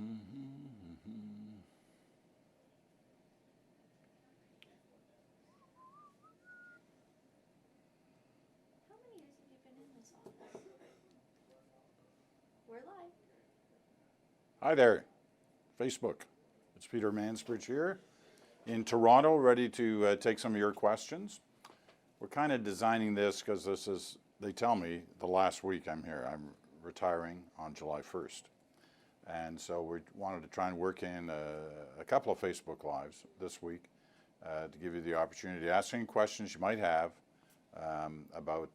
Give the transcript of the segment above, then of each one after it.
We're live. Hi there, Facebook. It's Peter Mansbridge here in Toronto, ready to take some of your questions. We're kind of designing this because this is, they tell me, the last week I'm here. I'm retiring on July 1st. And so we wanted to try and work in a couple of Facebook Lives this week to give you the opportunity to ask any questions you might have about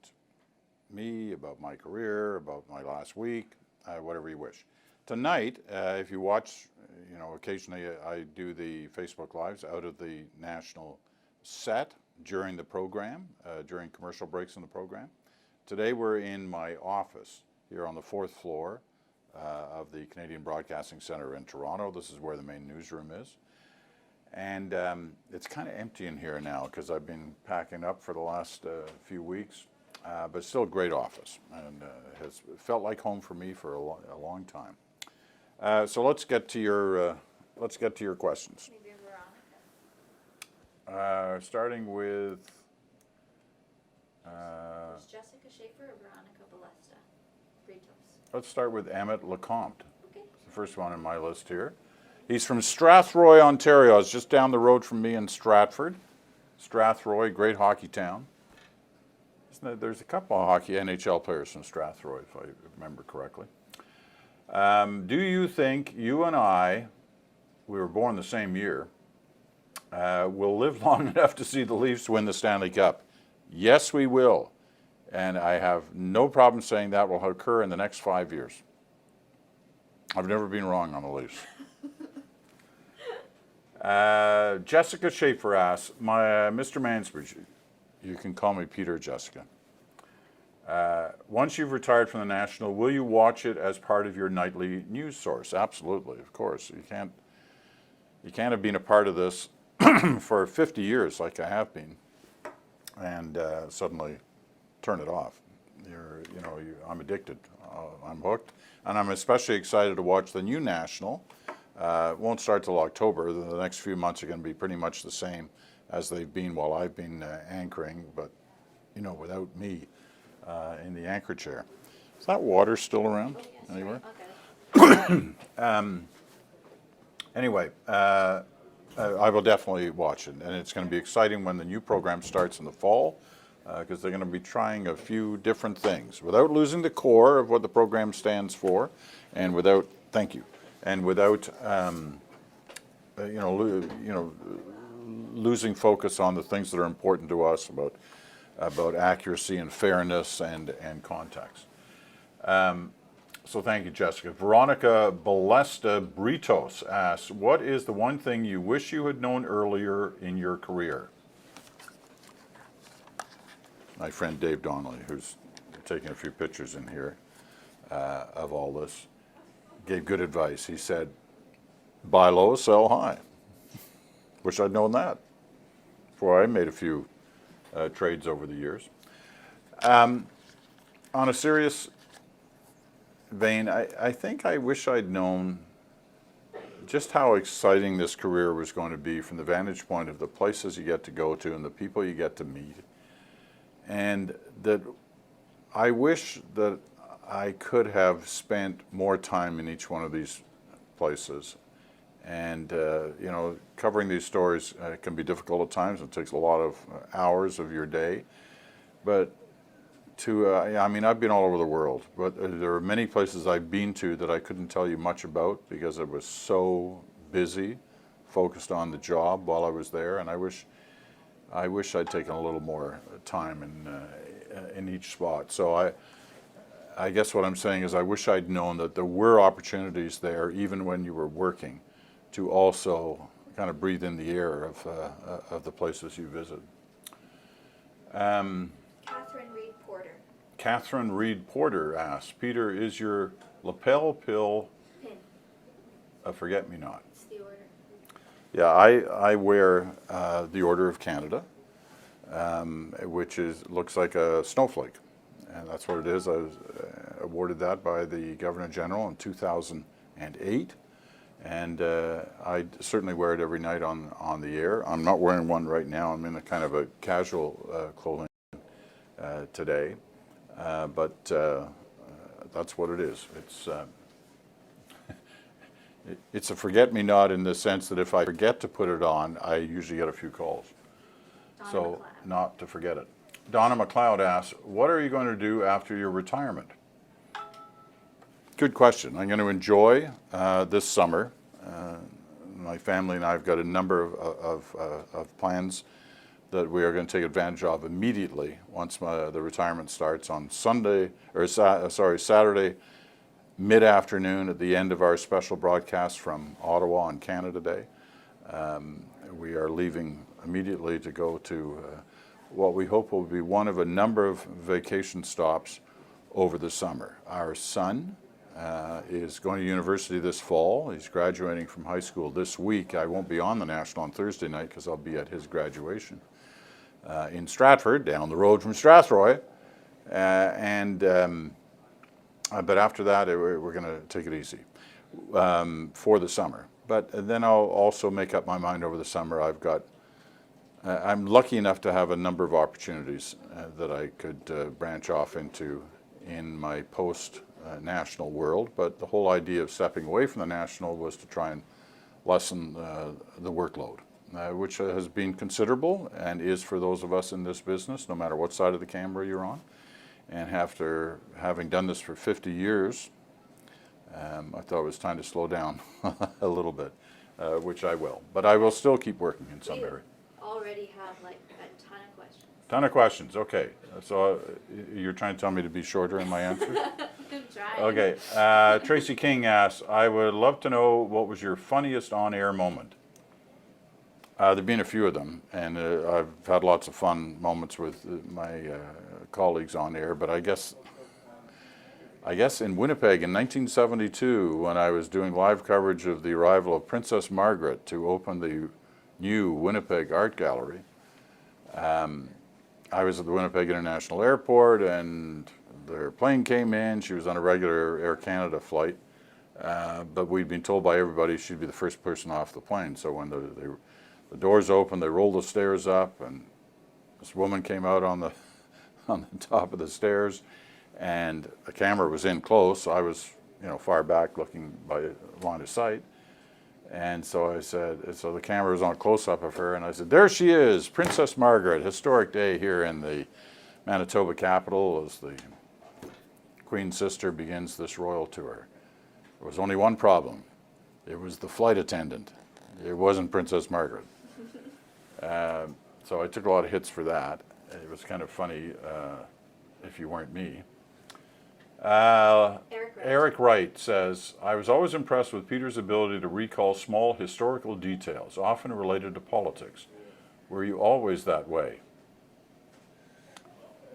me, about my career, about my last week, whatever you wish. Tonight, if you watch, occasionally I do the Facebook Lives out of the national set during the program, during commercial breaks in the program. Today we're in my office here on the 4th floor of the Canadian Broadcasting Centre in Toronto. This is where the main newsroom is. And it's kind of empty in here now because I've been packing up for the last few weeks, but still a great office, and has felt like home for me for a long time. So let's get to your questions. Maybe Veronica. Starting with Is Jessica Schaefer or Veronica Balesta? Britos. let's start with Emmett Lecomte. Okay. The first one on my list here. He's from Strathroy, Ontario. It's just down the road from me in Stratford. Strathroy, great hockey town. There's a couple of hockey NHL players from Strathroy, if I remember correctly. Do you think you and I, we were born the same year, will live long enough to see the Leafs win the Stanley Cup? Yes, we will. And I have no problem saying that will occur in the next 5 years. I've never been wrong on the Leafs. Jessica Schaefer asks, Mr. Mansbridge, you can call me Peter or Jessica. Once you've retired from the National, will you watch it as part of your nightly news source? Absolutely, of course. You can't have been a part of this for 50 years like I have been, and suddenly turn it off. I'm addicted. I'm hooked, and I'm especially excited to watch the new National. It won't start till October. The next few months are going to be pretty much the same as they've been while I've been anchoring, but without me in the anchor chair. Is that water still around anywhere? Anyway, I will definitely watch it, and it's going to be exciting when the new program starts in the fall, because they're going to be trying a few different things without losing the core of what the program stands for, and without losing focus on the things that are important to us about accuracy and fairness and context. So thank you, Jessica. Veronica Balesta Britos asks, what is the one thing you wish you had known earlier in your career? My friend Dave Donnelly, who's taking a few pictures in here of all this, gave good advice. He said, buy low, sell high. Wish I'd known that before I made a few trades over the years. On a serious vein, I think I wish I'd known just how exciting this career was going to be from the vantage point of the places you get to go to and the people you get to meet. And that I wish that I could have spent more time in each one of these places. And, covering these stories can be difficult at times. It takes a lot of hours of your day. But I've been all over the world, but there are many places I've been to that I couldn't tell you much about because I was so busy, focused on the job while I was there. And I wish I'd taken a little more time in each spot. So I guess what I'm saying is I wish I'd known that there were opportunities there, even when you were working, to also kind of breathe in the air of the places you visit. Catherine Reed Porter. Catherine Reed Porter asks, Peter, is your lapel pill Pin. a forget-me-not? It's the order. Yeah, I wear the Order of Canada, which looks like a snowflake, and that's what it is. I was awarded that by the Governor General in 2008, And I certainly wear it every night on the air. I'm not wearing one right now. I'm in a kind of a casual clothing today, but that's what it is. It's a forget-me-not in the sense that if I forget to put it on, I usually get a few calls. Donna So McLeod. not to forget it. Donna McLeod asks, what are you going to do after your retirement? Good question. I'm going to enjoy this summer. My family and I have got a number of plans that we are going to take advantage of immediately once the retirement starts on Sunday, or Saturday mid-afternoon at the end of our special broadcast from Ottawa on Canada Day. We are leaving immediately to go to what we hope will be one of a number of vacation stops over the summer. Our son is going to university this fall. He's graduating from high school this week. I won't be on the National on Thursday night because I'll be at his graduation in Stratford, down the road from Strathroy. But after that, we're going to take it easy for the summer. But then I'll also make up my mind over the summer. I'm lucky enough to have a number of opportunities that I could branch off into in my post-national world. But the whole idea of stepping away from the national was to try and lessen the workload, which has been considerable and is for those of us in this business, no matter what side of the camera you're on. And after having done this for 50 years, I thought it was time to slow down a little bit, which I will. But I will still keep working in some area. Already have like a ton of questions. Ton of questions, okay. So you're trying to tell me to be shorter in my answers? I'm trying. Okay, Tracy King asks, I would love to know what was your funniest on-air moment? There've been a few of them, and I've had lots of fun moments with my colleagues on air, but I guess in Winnipeg in 1972, when I was doing live coverage of the arrival of Princess Margaret to open the new Winnipeg Art Gallery, I was at the Winnipeg International Airport, and their plane came in. She was on a regular Air Canada flight, but we'd been told by everybody she'd be the first person off the plane. So when the doors opened, they rolled the stairs up, and this woman came out on the top of the stairs, and the camera was in close, so I was, far back looking by line of sight. And so I said, so the camera was on a close-up of her, and I said, there she is, Princess Margaret, historic day here in the Manitoba capital as the Queen's sister begins this royal tour. There was only one problem. It was the flight attendant. It wasn't Princess Margaret. So I took a lot of hits for that. It was kind of funny if you weren't me. Eric Wright says, I was always impressed with Peter's ability to recall small historical details, often related to politics. Were you always that way?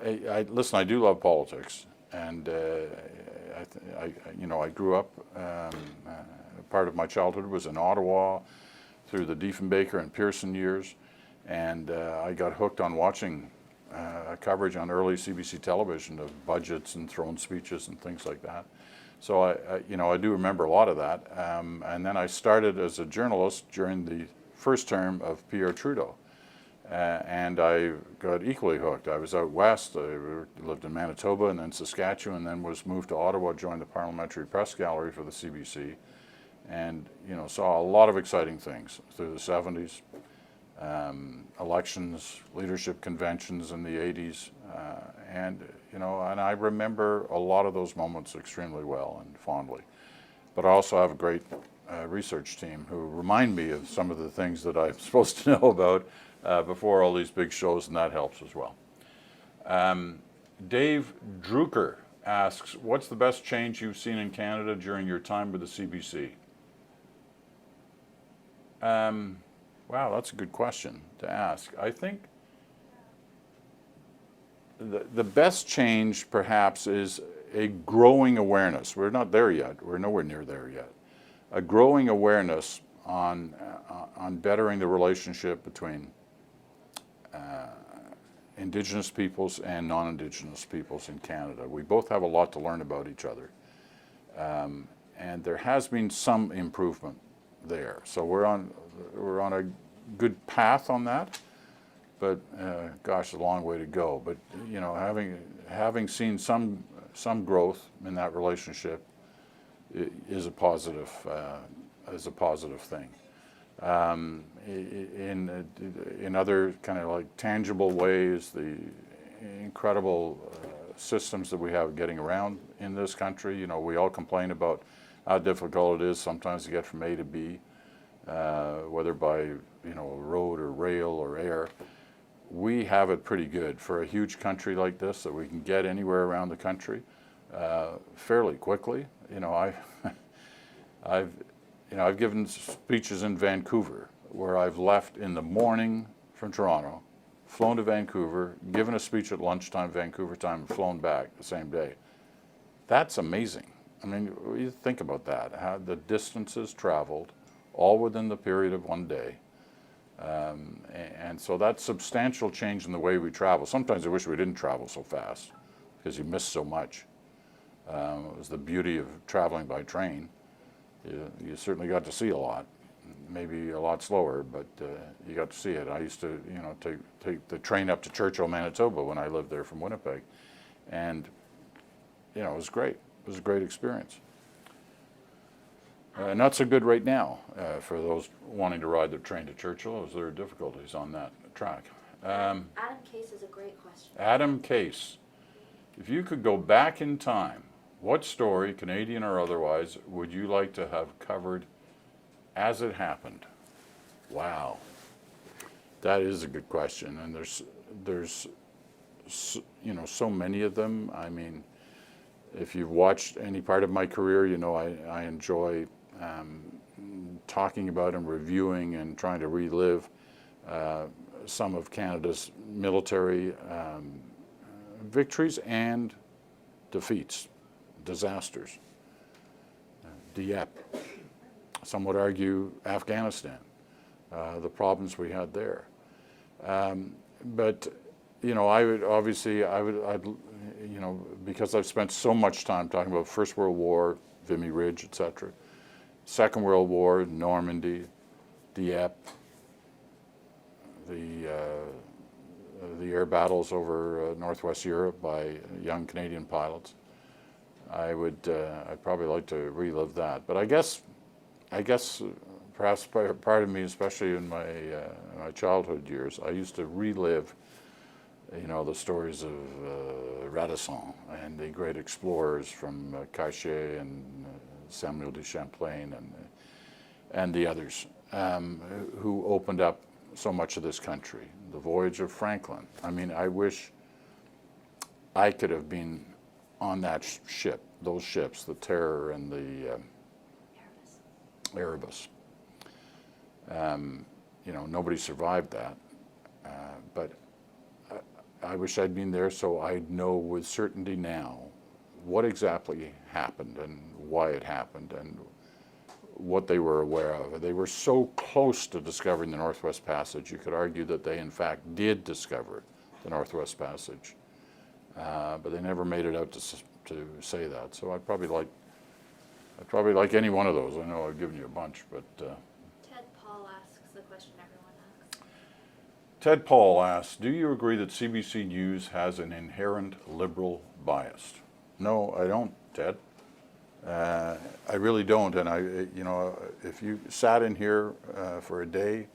Listen, I do love politics, and I grew up. Part of my childhood was in Ottawa through the Diefenbaker and Pearson years, and I got hooked on watching coverage on early CBC Television of budgets and throne speeches and things like that. So I do remember a lot of that. And then I started as a journalist during the first term of Pierre Trudeau, and I got equally hooked. I was out west. I lived in Manitoba and then Saskatchewan, and then was moved to Ottawa, joined the Parliamentary Press Gallery for the CBC, and saw a lot of exciting things through the 70s. Elections, leadership conventions in the 80s, and I remember a lot of those moments extremely well and fondly. But I also have a great research team who remind me of some of the things that I'm supposed to know about before all these big shows, and that helps as well. Dave Drucker asks, what's the best change you've seen in Canada during your time with the CBC? Wow, that's a good question to ask. I think the best change, perhaps, is a growing awareness. We're not there yet. We're nowhere near there yet. A growing awareness on bettering the relationship between Indigenous peoples and non-Indigenous peoples in Canada. We both have a lot to learn about each other. And there has been some improvement there. So we're on a good path on that, but gosh, a long way to go. But you know, having seen some growth in that relationship is a positive thing. In other kind of like tangible ways, the incredible systems that we have getting around in this country. You know, we all complain about how difficult it is sometimes to get from A to B, whether by, you know, road or rail or air. We have it pretty good for a huge country like this, that we can get anywhere around the country fairly quickly. You know, I've given speeches in Vancouver where I've left in the morning from Toronto, flown to Vancouver, given a speech at lunchtime, Vancouver time, and flown back the same day. That's amazing. I mean, you think about that, how the distances traveled, all within the period of one day. And so that's substantial change in the way we travel. Sometimes I wish we didn't travel so fast because you miss so much. It was the beauty of traveling by train. You certainly got to see a lot, maybe a lot slower, but you got to see it. I used to, you know, take the train up to Churchill, Manitoba when I lived there from Winnipeg, and you know, it was great. It was a great experience. Not so good right now for those wanting to ride the train to Churchill, as there are difficulties on that track. Adam Case is a great question. Adam Case, if you could go back in time, what story, Canadian or otherwise, would you like to have covered as it happened? Wow, that is a good question, and there's you know, so many of them. I mean, if you've watched any part of my career, you know I enjoy talking about and reviewing and trying to relive some of Canada's military victories and defeats, disasters. Dieppe, some would argue Afghanistan, the problems we had there. But you know, I'd you know, because I've spent so much time talking about First World War, Vimy Ridge, etc. Second World War, Normandy, Dieppe, the air battles over Northwest Europe by young Canadian pilots. I'd probably like to relive that. But I guess perhaps part of me, especially in my childhood years, I used to relive, you know, the stories of Radisson and the great explorers from Cartier and Samuel de Champlain and the others who opened up so much of this country. The voyage of Franklin. I mean, I wish I could have been on that ship, those ships, the Terror and the Erebus. You know, nobody survived that, but I wish I'd been there so I'd know with certainty now what exactly happened and why it happened and what they were aware of. They were so close to discovering the Northwest Passage, you could argue that they in fact did discover the Northwest Passage, but they never made it out to say that. So I'd probably like any one of those. I know I've given you a bunch, but Ted Paul asks the question everyone asks. Ted Paul asks, do you agree that CBC News has an inherent liberal bias? No, I don't, Ted. I really don't, and you know, if you sat in here for a day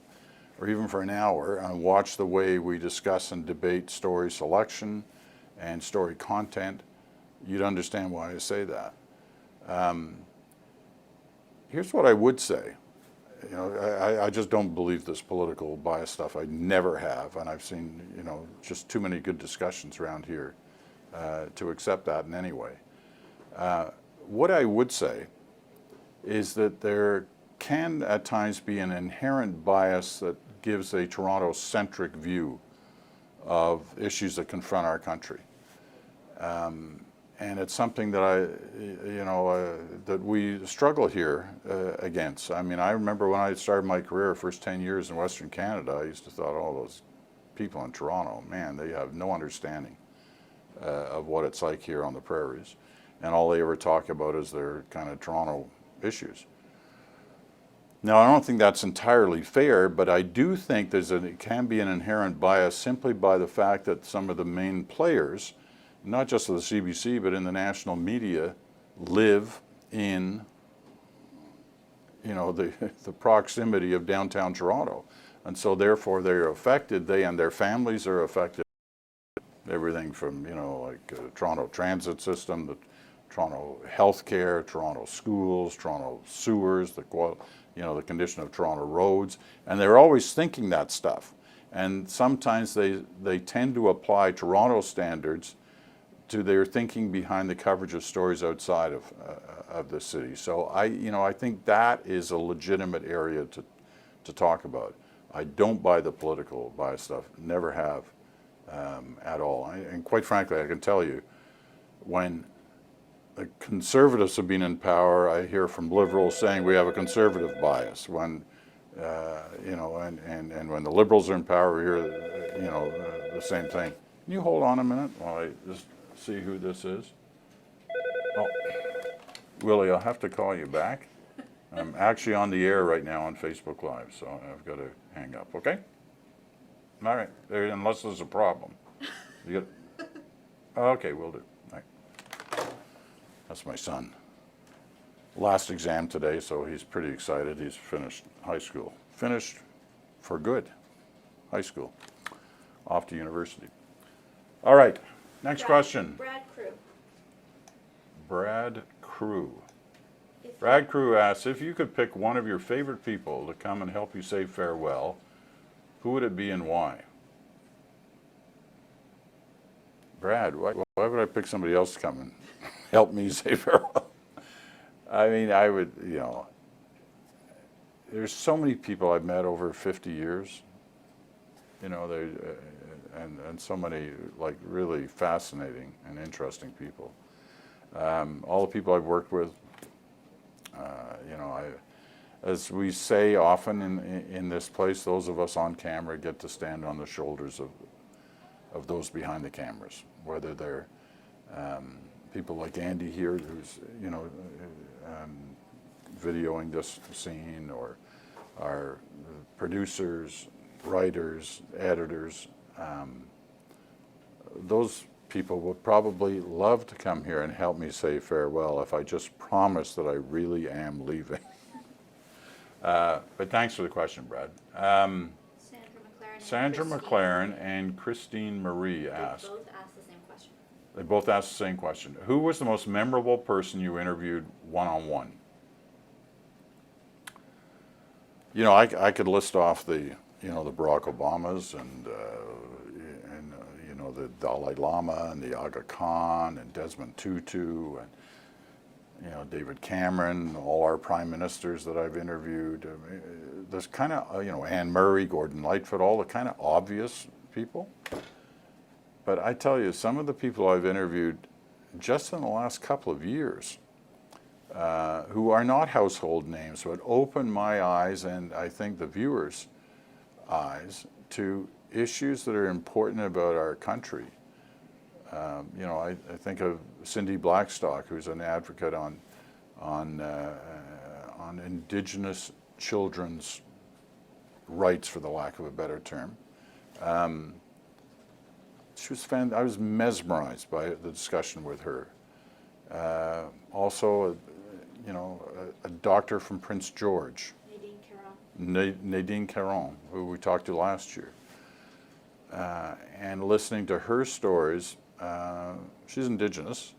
or even for an hour and watched the way we discuss and debate story selection and story content, you'd understand why I say that. Here's what I would say. You know, I just don't believe this political bias stuff. I never have, and I've seen, you know, just too many good discussions around here to accept that in any way. What I would say is that there can at times be an inherent bias that gives a Toronto-centric view of issues that confront our country. And it's something that that we struggle here against. I mean, I remember when I started my career, first 10 years in Western Canada, I used to thought, oh, those people in Toronto, man, they have no understanding of what it's like here on the prairies. And all they ever talk about is their kind of Toronto issues. Now, I don't think that's entirely fair, but I do think it can be an inherent bias simply by the fact that some of the main players, not just of the CBC, but in the national media, live in, the proximity of downtown Toronto. And so therefore they're affected, they and their families are affected. Everything from, Toronto transit system, the Toronto healthcare, Toronto schools, Toronto sewers, the condition of Toronto roads, and they're always thinking that stuff. And sometimes they tend to apply Toronto standards to their thinking behind the coverage of stories outside of the city. So I think that is a legitimate area to talk about. I don't buy the political bias stuff, never have at all. And quite frankly, I can tell you, when the Conservatives have been in power, I hear from Liberals saying we have a conservative bias. When, and when the Liberals are in power, we hear, the same thing. Can you hold on a minute while I just see who this is? Oh, Willie, I'll have to call you back. I'm actually on the air right now on Facebook Live, so I've got to hang up, okay? All right, unless there's a problem. You get, okay, we'll do. All right. That's my son. Last exam today, so he's pretty excited. He's finished high school. Finished for good, high school. Off to university. All right, next question. Brad Crew. Brad Crew. Brad Crew asks, if you could pick one of your favorite people to come and help you say farewell, who would it be and why? Brad, why would I pick somebody else to come and help me say farewell? I mean, I would, there's so many people I've met over 50 years, and so many like really fascinating and interesting people. All the people I've worked with, as we say often in this place, those of us on camera get to stand on the shoulders of those behind the cameras, whether they're people like Andy here, who's videoing this scene, or our producers, writers, editors. Those people would probably love to come here and help me say farewell if I just promised that I really am leaving. But thanks for the question, Brad. Sandra McLaren and Christine Marie asked. They both asked the same question. They both asked the same question. Who was the most memorable person you interviewed one-on-one? I could list off the Barack Obamas and the Dalai Lama and the Aga Khan and Desmond Tutu and David Cameron, all our prime ministers that I've interviewed. There's kind of Anne Murray, Gordon Lightfoot, all the kind of obvious people. But I tell you, some of the people I've interviewed just in the last couple of years, who are not household names, but open my eyes and I think the viewers' eyes to issues that are important about our country. I think of Cindy Blackstock, who's an advocate on Indigenous children's rights, for the lack of a better term. I was mesmerized by the discussion with her. Also, a doctor from Prince George, Nadine Caron, who we talked to last year. And listening to her stories, she's Indigenous,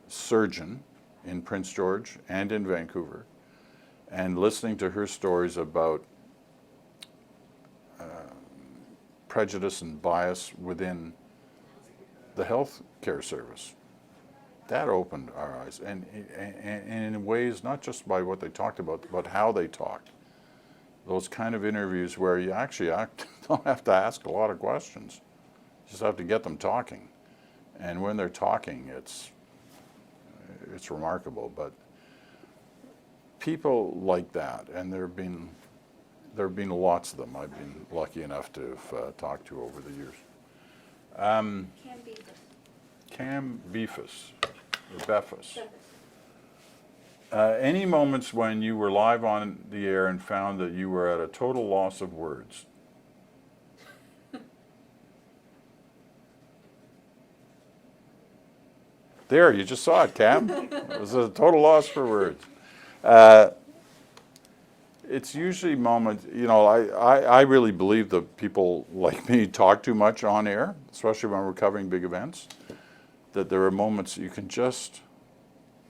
surgeon in Prince George and in Vancouver, and listening to her stories about prejudice and bias within the health care service. That opened our eyes, and in ways not just by what they talked about, but how they talked. Those kind of interviews where you actually don't have to ask a lot of questions. You just have to get them talking. And when they're talking, it's remarkable. But people like that, and there have been lots of them I've been lucky enough to have talked to over the years. Cam Beefus, or Befus. Any moments when you were live on the air and found that you were at a total loss of words? There, you just saw it, Cam. It was a total loss for words. It's usually moments, I really believe that people like me talk too much on air, especially when we're covering big events, that there are moments you can just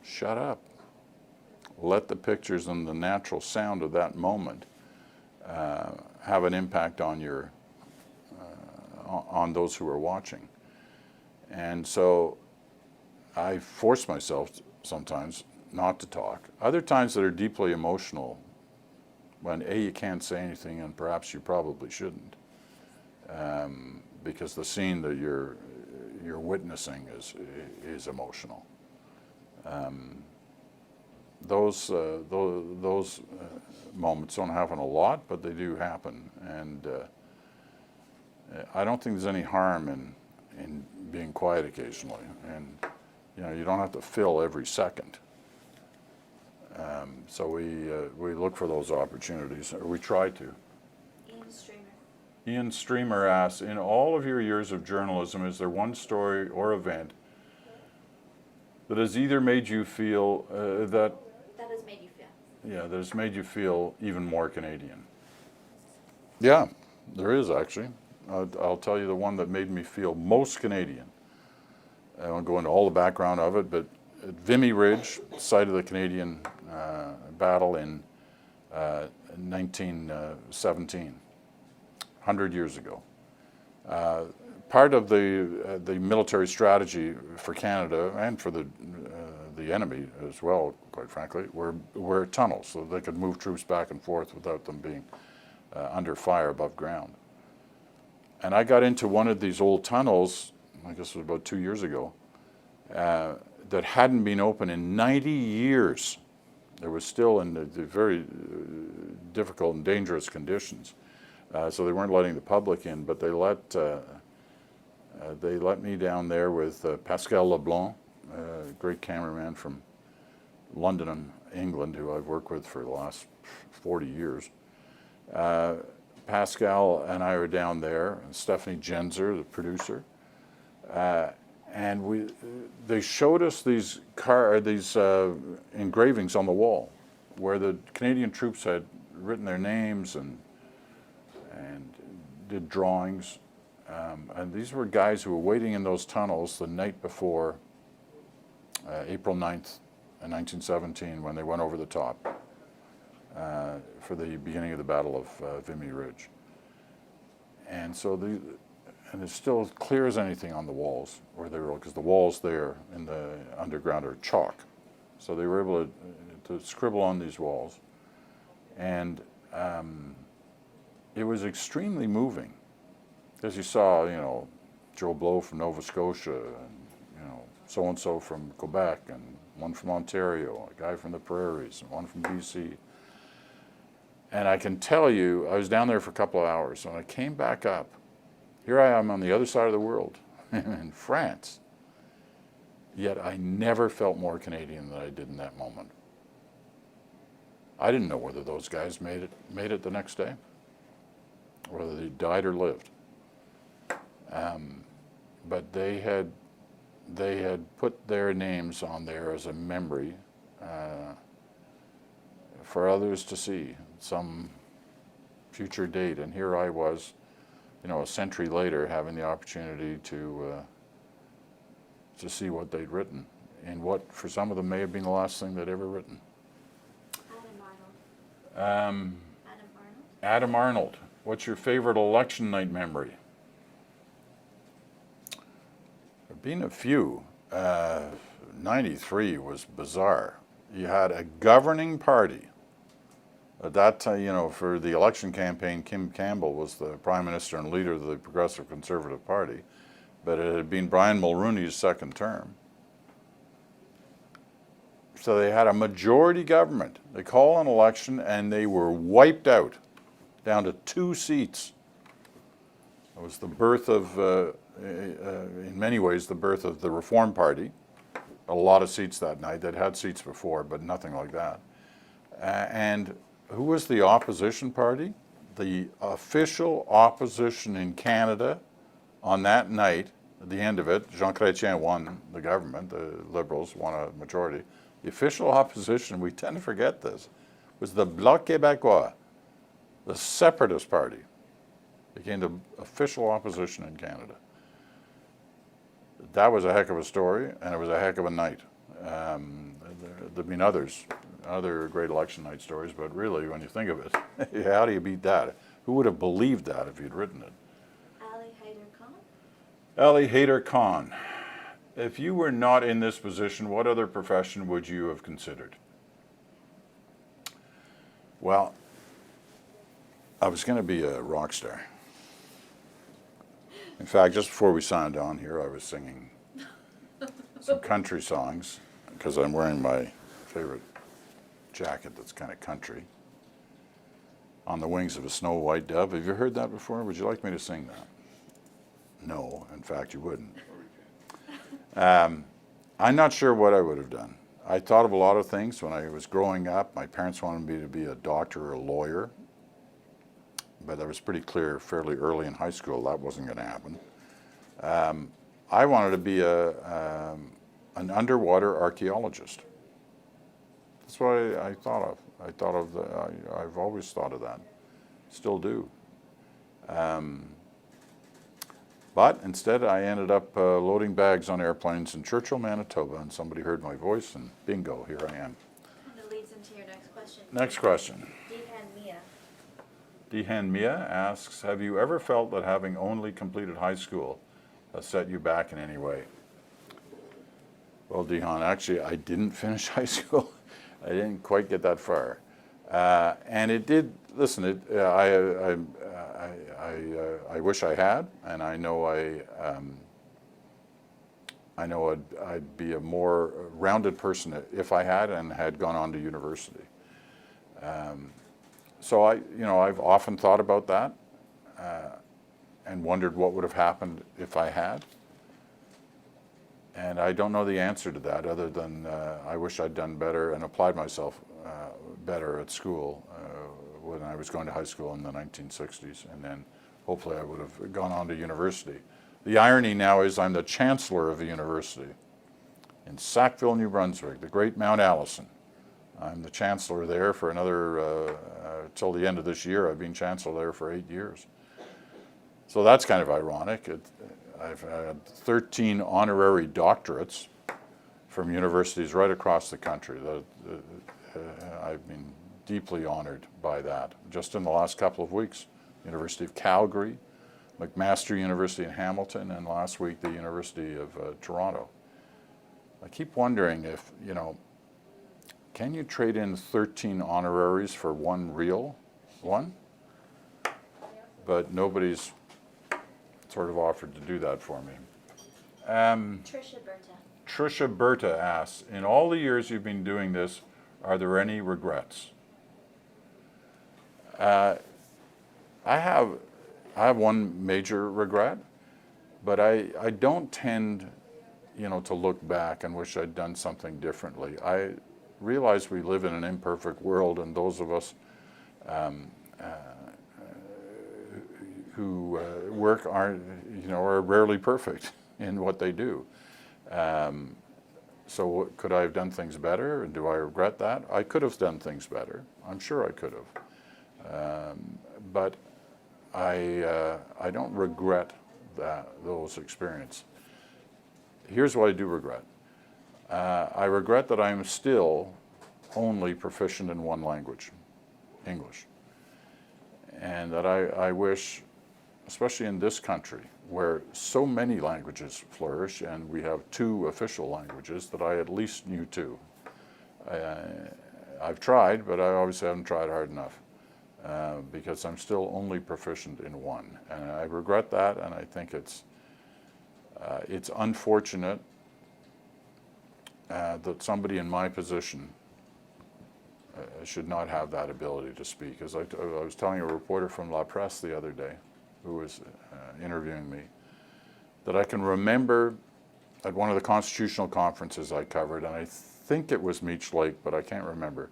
shut up. Let the pictures and the natural sound of that moment have an impact on on those who are watching. And so I force myself sometimes not to talk. Other times that are deeply emotional, when you can't say anything, and perhaps you probably shouldn't, because the scene that you're witnessing is emotional. Those moments don't happen a lot, but they do happen, and I don't think there's any harm in being quiet occasionally, and you don't have to fill every second. So we look for those opportunities, or we try to. Ian Streamer asks, in all of your years of journalism, is there one story or event that has either made you feel that has made you feel? Yeah, that has made you feel even more Canadian? Yeah, there is actually. I'll tell you the one that made me feel most Canadian. I won't go into all the background of it, but at Vimy Ridge, site of the Canadian battle in 1917, 100 years ago. Part of the military strategy for Canada and for the enemy as well, quite frankly, were tunnels, so they could move troops back and forth without them being under fire above ground. And I got into one of these old tunnels, I guess it was about 2 years ago, that hadn't been open in 90 years. It was still in the very difficult and dangerous conditions. So they weren't letting the public in, but they let me down there with Pascal Leblanc, a great cameraman from London, England, who I've worked with for the last 40 years. Pascal and I were down there, and Stephanie Genzer, the producer, and they showed us these engravings on the wall where the Canadian troops had written their names and did drawings. And these were guys who were waiting in those tunnels the night before April 9th, 1917, when they went over the top for the beginning of the Battle of Vimy Ridge. And so and it's still as clear as anything on the walls where they were, because the walls there in the underground are chalk. So they were able to scribble on these walls. And it was extremely moving. As you saw, Joe Blow from Nova Scotia, and, so-and-so from Quebec, and one from Ontario, a guy from the prairies, and one from BC. And I can tell you, I was down there for a couple of hours. When I came back up, here I am on the other side of the world, in France. Yet I never felt more Canadian than I did in that moment. I didn't know whether those guys made it the next day, whether they died or lived. But they had put their names on there as a memory for others to see some future date. And here I was, a century later, having the opportunity to see what they'd written, and what for some of them may have been the last thing they'd ever written. Adam Arnold. What's your favorite election night memory? There've been a few. 93 was bizarre. You had a governing party. At that time, for the election campaign, Kim Campbell was the Prime Minister and leader of the Progressive Conservative Party, but it had been Brian Mulroney's second term. So they had a majority government. They call an election and they were wiped out, down to 2 seats. It was the birth of, in many ways, the birth of the Reform Party, a lot of seats that night. They'd had seats before, but nothing like that. And who was the opposition party? The official opposition in Canada on that night, at the end of it, Jean Chrétien won the government, the Liberals won a majority. The official opposition, we tend to forget this, was the Bloc Québécois, the separatist party, became the official opposition in Canada. That was a heck of a story, and it was a heck of a night. There've been other great election night stories, but really, when you think of it, how do you beat that? Who would have believed that if you'd written it? Ali Hayder Khan. If you were not in this position, what other profession would you have considered? Well, I was going to be a rock star. In fact, just before we signed on here, I was singing some country songs because I'm wearing my favorite jacket that's kind of country. On the Wings of a Snow White Dove. Have you heard that before? Would you like me to sing that? No, in fact, you wouldn't. I'm not sure what I would have done. I thought of a lot of things when I was growing up. My parents wanted me to be a doctor or a lawyer, but that was pretty clear fairly early in high school that wasn't going to happen. I wanted to be an underwater archaeologist. That's what I thought of. I've always thought of that. Still do. But instead, I ended up loading bags on airplanes in Churchill, Manitoba, and somebody heard my voice, and bingo, here I am. Kind of leads into your next question. Next question. Dehan Mia asks, have you ever felt that having only completed high school has set you back in any way? Well, Dehan, actually, I didn't finish high school. I didn't quite get that far. And it did, listen, I wish I had, and I know I'd be a more rounded person if I had and had gone on to university. So I've often thought about that and wondered what would have happened if I had. And I don't know the answer to that other than I wish I'd done better and applied myself better at school when I was going to high school in the 1960s, and then hopefully I would have gone on to university. The irony now is I'm the chancellor of a university in Sackville, New Brunswick, the great Mount Allison. I'm the chancellor there for another, till the end of this year. I've been chancellor there for 8 years. So that's kind of ironic. I've had 13 honorary doctorates from universities right across the country. I've been deeply honored by that. Just in the last couple of weeks, University of Calgary, McMaster University in Hamilton, and last week the University of Toronto. I keep wondering if, can you trade in 13 honoraries for one real one? But nobody's sort of offered to do that for me. Trisha Berta asks, in all the years you've been doing this, are there any regrets? I have one major regret, but I don't tend, to look back and wish I'd done something differently. I realize we live in an imperfect world, and those of us who work are rarely perfect in what they do. So could I have done things better, and do I regret that? I could have done things better. I'm sure I could have. But I don't regret those experiences. Here's what I do regret. I regret that I'm still only proficient in one language, English. And that I wish, especially in this country, where so many languages flourish, and we have 2 official languages, that I at least knew 2. I've tried, but I obviously haven't tried hard enough because I'm still only proficient in one. And I regret that, and I think it's unfortunate that somebody in my position should not have that ability to speak. As I was telling a reporter from La Presse the other day, who was interviewing me, that I can remember at one of the constitutional conferences I covered, and I think it was Meech Lake, but I can't remember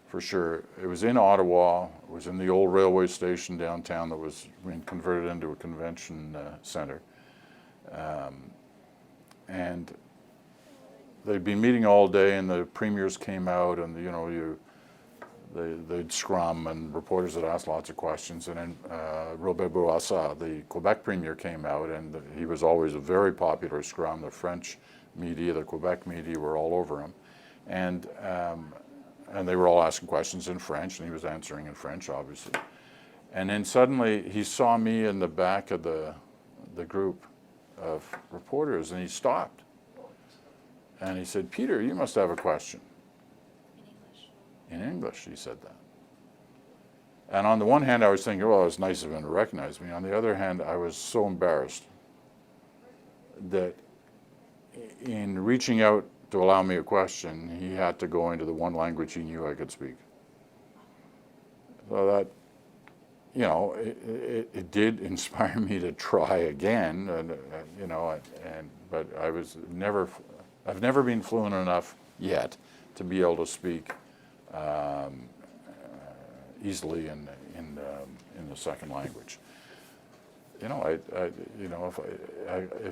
for sure. It was in Ottawa. It was in the old railway station downtown that was being converted into a convention center. And they'd been meeting all day, and the premiers came out, and they'd scrum, and reporters would ask lots of questions. And then Robert Bourassa, the Quebec premier, came out, and he was always a very popular scrum. The French media, the Quebec media were all over him. And they were all asking questions in French, and he was answering in French, obviously. And then suddenly he saw me in the back of the group of reporters, and he stopped. And he said, "Peter, you must have a question." In English, he said that. And on the one hand, I was thinking, well, it's nice of him to recognize me. On the other hand, I was so embarrassed that in reaching out to allow me a question, he had to go into the one language he knew I could speak. So that, it did inspire me to try again, but I've never been fluent enough yet to be able to speak easily in the second language. If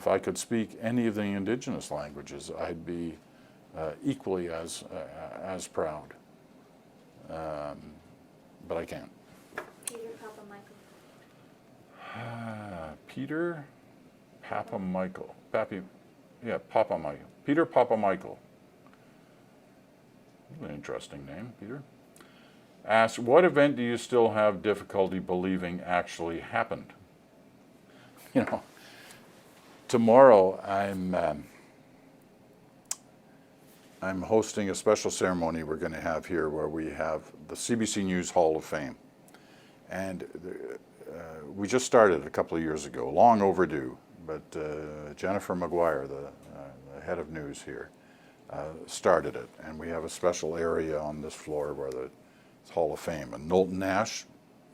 I could speak any of the indigenous languages, I'd be equally as proud. But I can't. Peter Papa Michael. Peter Papa Michael. Papa Michael. Peter Papa Michael. An interesting name, Peter. Asks, what event do you still have difficulty believing actually happened? Tomorrow I'm hosting a special ceremony we're going to have here where we have the CBC News Hall of Fame. And we just started a couple of years ago, long overdue, but Jennifer Maguire, the head of news here, started it. And we have a special area on this floor where the Hall of Fame. And Knowlton Nash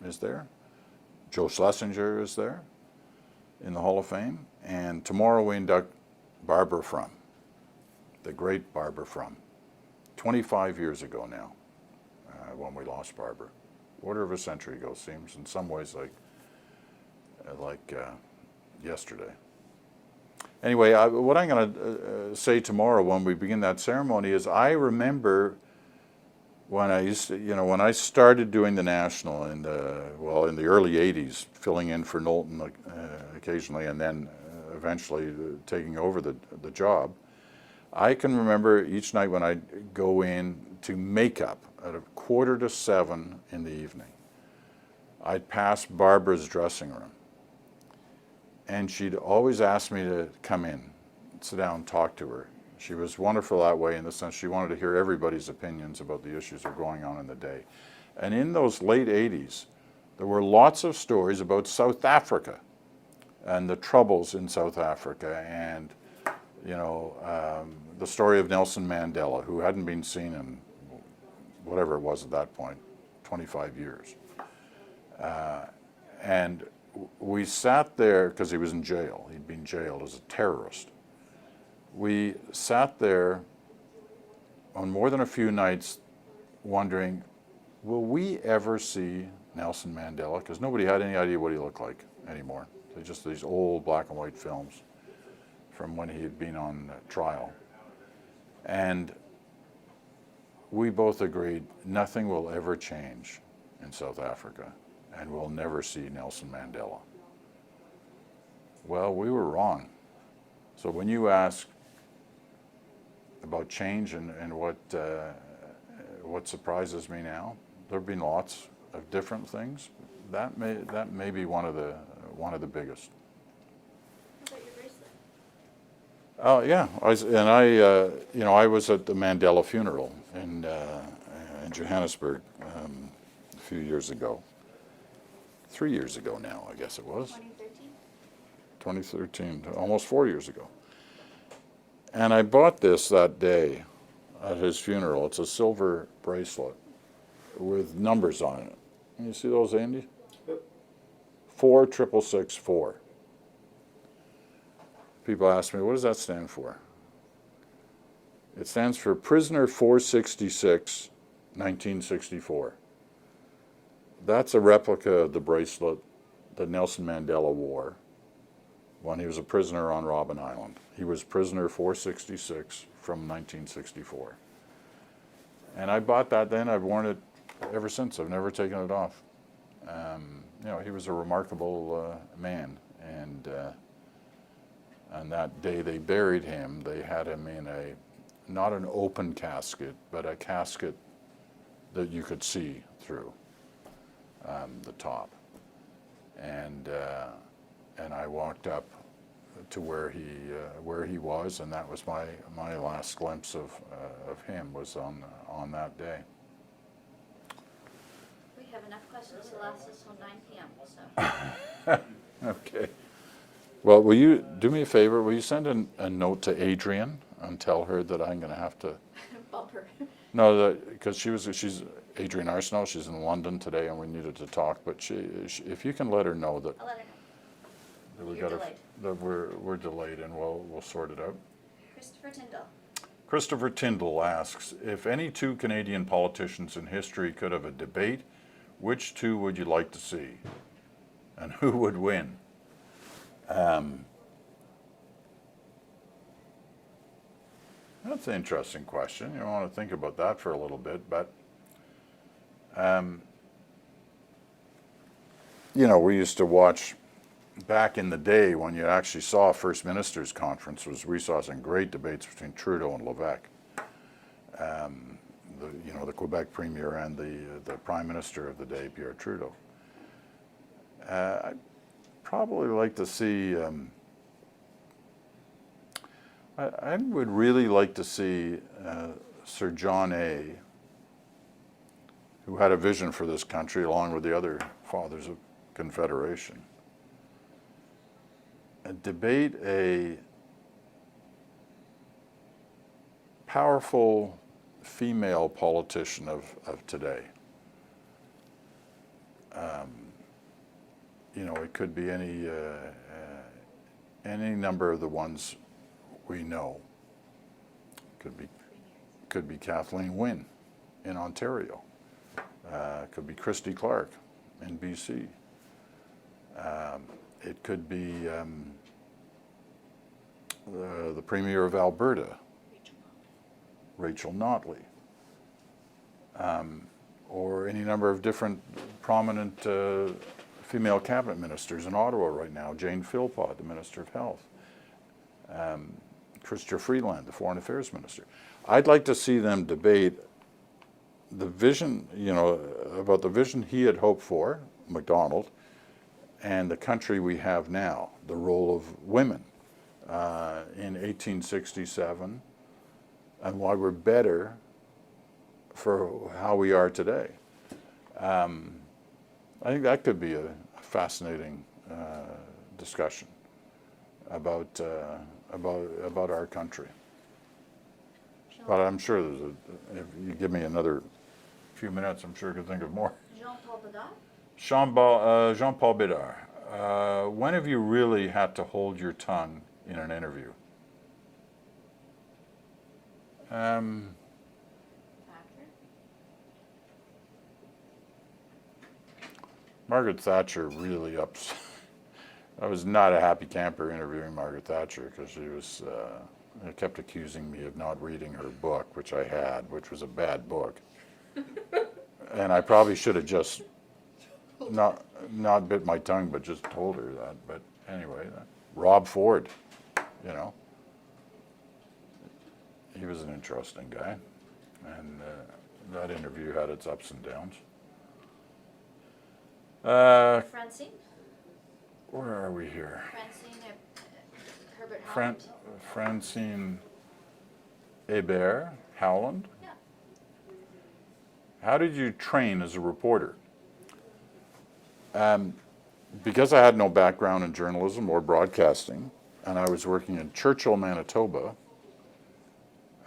is there. Joe Schlesinger is there in the Hall of Fame. And tomorrow we induct Barbara Frum, the great Barbara Frum. 25 years ago now, when we lost Barbara. Quarter of a century ago, seems in some ways like yesterday. Anyway, what I'm going to say tomorrow when we begin that ceremony is I remember when I started doing the National in the early 80s, filling in for Knowlton occasionally, and then eventually taking over the job. I can remember each night when I'd go in to makeup at 6:45 in the evening. I'd pass Barbara's dressing room, and she'd always ask me to come in, sit down, and talk to her. She was wonderful that way in the sense she wanted to hear everybody's opinions about the issues that were going on in the day. And in those late 80s, there were lots of stories about South Africa and the troubles in South Africa, and the story of Nelson Mandela, who hadn't been seen in whatever it was at that point, 25 years. And we sat there, because he was in jail. He'd been jailed as a terrorist. We sat there on more than a few nights wondering, will we ever see Nelson Mandela? Because nobody had any idea what he looked like anymore. They're just these old black and white films from when he had been on trial. And we both agreed nothing will ever change in South Africa, and we'll never see Nelson Mandela. Well, we were wrong. So when you ask about change and what surprises me now, there have been lots of different things. That may be one of the biggest. How about your bracelet? Oh yeah, I was at the Mandela funeral in Johannesburg a few years ago. 3 years ago now, I guess it was. 2013, almost 4 years ago. And I bought this that day at his funeral. It's a silver bracelet with numbers on it. Can you see those, Andy? Yep. 46664. people ask me, what does that stand for? It stands for Prisoner 466, 1964. That's a replica of the bracelet that Nelson Mandela wore when he was a prisoner on Robben Island. He was prisoner 466 from 1964. And I bought that then. I've worn it ever since. I've never taken it off. You know, he was a remarkable man. And on that day they buried him, they had him in not an open casket, but a casket that you could see through the top. And I walked up to where he was, and that was my last glimpse of him was on that day. We have enough questions to last us till 9 p.m. So. Okay. Well, will you do me a favor? Will you send a note to Adrian and tell her that I'm going to have to Bump her. No, because she's Adrian Arsenault. She's in London today, and we needed to talk. But she if you can let her know that I'll let her know. that we're delayed, and we'll sort it out. Christopher Tyndall. Christopher Tyndall asks, if any two Canadian politicians in history could have a debate, which two would you like to see, and who would win? That's an interesting question. You want to think about that for a little bit, but you know, we used to watch back in the day when you actually saw a First Minister's Conference. We saw some great debates between Trudeau and Levesque, the Quebec Premier and the Prime Minister of the day, Pierre Trudeau. I'd probably like to see. I would really like to see Sir John A., who had a vision for this country along with the other fathers of Confederation, debate a powerful female politician of today. You know, it could be any number of the ones we know. Could be Kathleen Wynne in Ontario. Could be Christy Clark in BC. It could be the Premier of Alberta, Rachel Notley. Or any number of different prominent female cabinet ministers in Ottawa right now. Jane Philpott, the Minister of Health. Chrystia Freeland, the Foreign Affairs Minister. I'd like to see them debate the vision, about the vision he had hoped for, Macdonald, and the country we have now, the role of women in 1867, and why we're better for how we are today. I think that could be a fascinating discussion about our country. But I'm sure if you give me another few minutes, I'm sure I could think of more. Jean-Paul Bedard. Jean-Paul Bedard. When have you really had to hold your tongue in an interview? Margaret Thatcher really ups. I was not a happy camper interviewing Margaret Thatcher because she was kept accusing me of not reading her book, which I had, which was a bad book. And I probably should have just not bit my tongue, but just told her that. But anyway, Rob Ford, he was an interesting guy, and that interview had its ups and downs. Francine. Where are we here? Francine Herbert Howland. Francine Hébert Howland. Yeah. How did you train as a reporter? Because I had no background in journalism or broadcasting, and I was working in Churchill, Manitoba,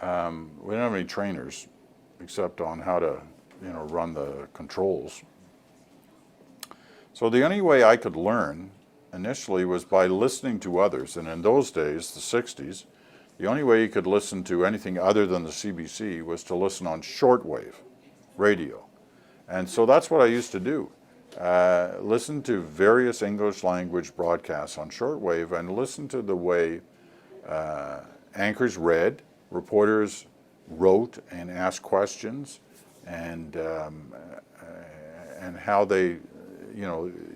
we didn't have any trainers except on how to, run the controls. So the only way I could learn initially was by listening to others. And in those days, the 60s, the only way you could listen to anything other than the CBC was to listen on shortwave radio. And so that's what I used to do. Listen to various English language broadcasts on shortwave and listen to the way anchors read, reporters wrote and asked questions, and how they,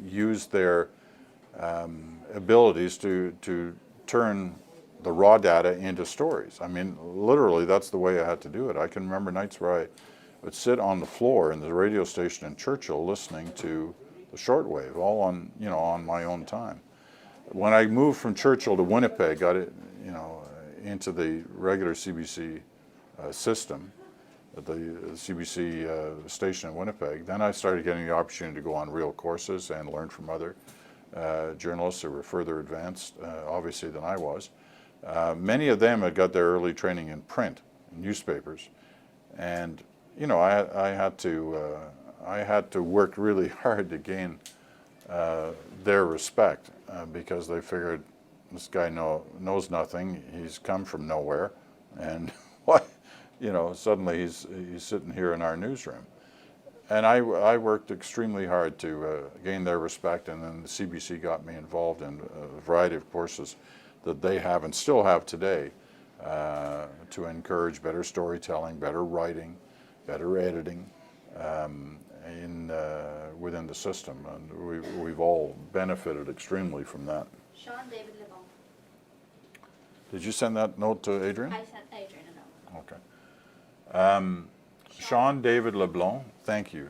used their abilities to turn the raw data into stories. I mean, literally, that's the way I had to do it. I can remember nights where I would sit on the floor in the radio station in Churchill listening to the shortwave, all on, on my own time. When I moved from Churchill to Winnipeg, got it, into the regular CBC system, at the CBC station in Winnipeg, then I started getting the opportunity to go on real courses and learn from other journalists who were further advanced, obviously, than I was. Many of them had got their early training in print, newspapers, and I had to work really hard to gain their respect because they figured this guy knows nothing. He's come from nowhere, and what, suddenly he's sitting here in our newsroom. And I worked extremely hard to gain their respect, and then the CBC got me involved in a variety of courses that they have and still have today to encourage better storytelling, better writing, better editing within the system. And we've all benefited extremely from that. Sean David Lebon. Did you send that note to Adrian? I sent Adrian a note. Okay. Sean David LeBlanc, thank you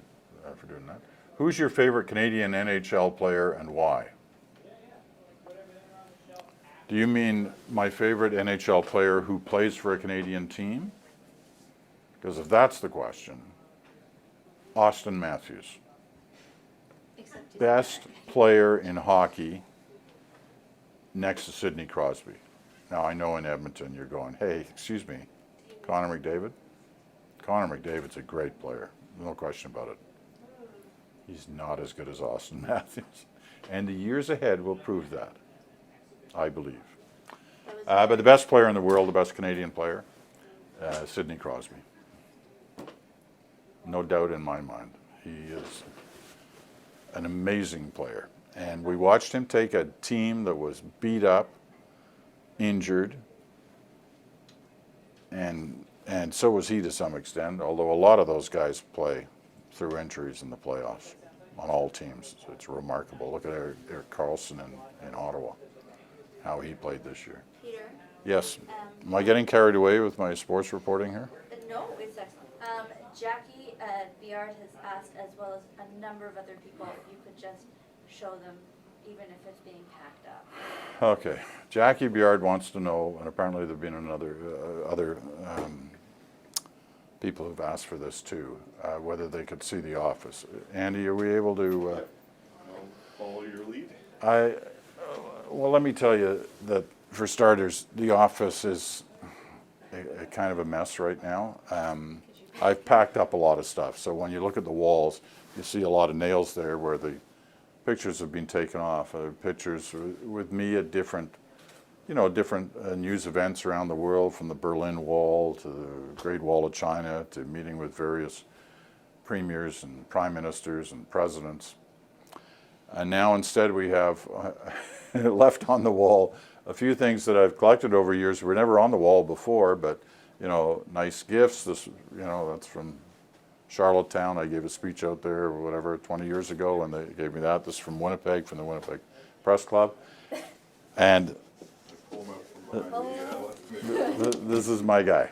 for doing that. Who's your favorite Canadian NHL player and why? Do you mean my favorite NHL player who plays for a Canadian team? Because if that's the question, Austin Matthews. Except he's Best player in hockey next to Sidney Crosby. Now I know in Edmonton you're going, hey, excuse me, Connor McDavid? Connor McDavid's a great player, no question about it. He's not as good as Austin Matthews. And the years ahead will prove that, I believe. But the best player in the world, the best Canadian player, Sidney Crosby. No doubt in my mind. He is an amazing player. And we watched him take a team that was beat up, injured, and so was he to some extent, although a lot of those guys play through injuries in the playoffs on all teams. So it's remarkable. Look at Eric Carlson in Ottawa, how he played this year. Peter? Yes. Am I getting carried away with my sports reporting here? No, it's excellent. Jackie Biard has asked, as well as a number of other people, if you could just show them, even if it's being packed up. Okay. Jackie Biard wants to know, and apparently there have been other people who've asked for this too, whether they could see the office. Andy, are we able to? I'll follow your lead. Well, let me tell you that for starters, the office is a kind of a mess right now. I've packed up a lot of stuff, so when you look at the walls, you see a lot of nails there where the pictures have been taken off. Pictures with me at different news events around the world, from the Berlin Wall to the Great Wall of China to meeting with various premiers and prime ministers and presidents. And now instead we have left on the wall a few things that I've collected over years. Were never on the wall before, but nice gifts. This, that's from Charlottetown. I gave a speech out there, or whatever, 20 years ago, and they gave me that. This is from Winnipeg, from the Winnipeg Press Club. And this is my guy.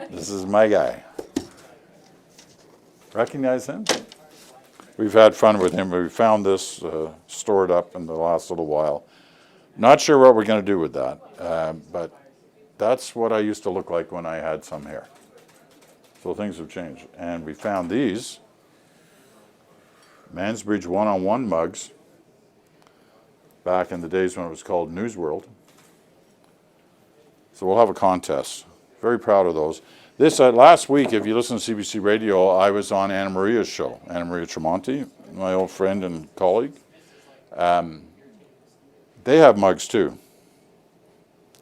This is my guy. Recognize him? We've had fun with him. We found this stored up in the last little while. Not sure what we're going to do with that, but that's what I used to look like when I had some hair. So things have changed. And we found these Mansbridge one-on-one mugs back in the days when it was called News World. So we'll have a contest. Very proud of those. This last week, if you listen to CBC Radio, I was on Anna Maria's show, Anna Maria Tremonti, my old friend and colleague. They have mugs too,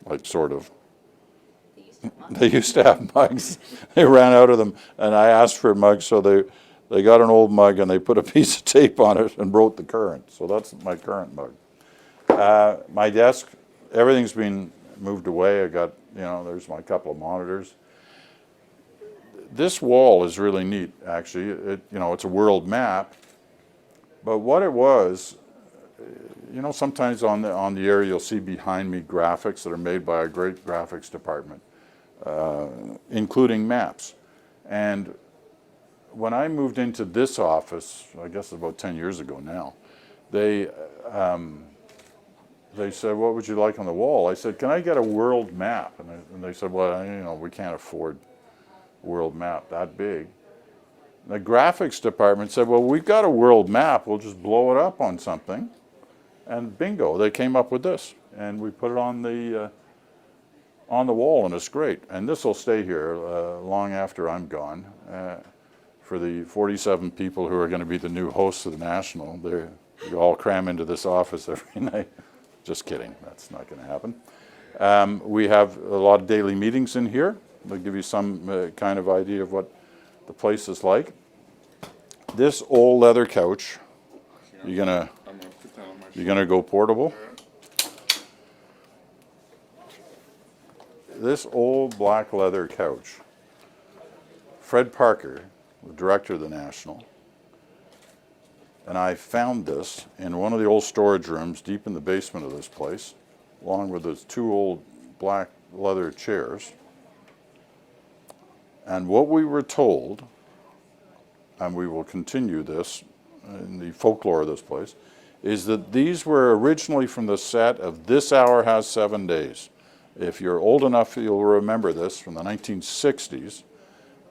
like sort of. They used They used to to have have mugs. They ran out of them, and I asked for mugs, so they got an old mug and they put a piece of tape on it and wrote the current. So that's my current mug. My desk, everything's been moved away. I got, there's my couple of monitors. This wall is really neat, actually. It's a world map, but what it was, sometimes on the area you'll see behind me graphics that are made by a great graphics department, including maps. And when I moved into this office, I guess about 10 years ago now, they said, "What would you like on the wall?" I said, "Can I get a world map?" And they said, "Well, we can't afford a world map that big." The graphics department said, "Well, we've got a world map. We'll just blow it up on something." And bingo, they came up with this, and we put it on the wall, and it's great. And this will stay here long after I'm gone. For the 47 people who are going to be the new hosts of the National, they all cram into this office every night. Just kidding, that's not going to happen. We have a lot of daily meetings in here. They'll give you some kind of idea of what the place is like. This old leather couch, you're gonna go portable. This old black leather couch, Fred Parker, the director of the National, and I found this in one of the old storage rooms deep in the basement of this place, along with those two old black leather chairs. And what we were told, and we will continue this in the folklore of this place, is that these were originally from the set of This Hour Has 7 Days. If you're old enough, you'll remember this from the 1960s.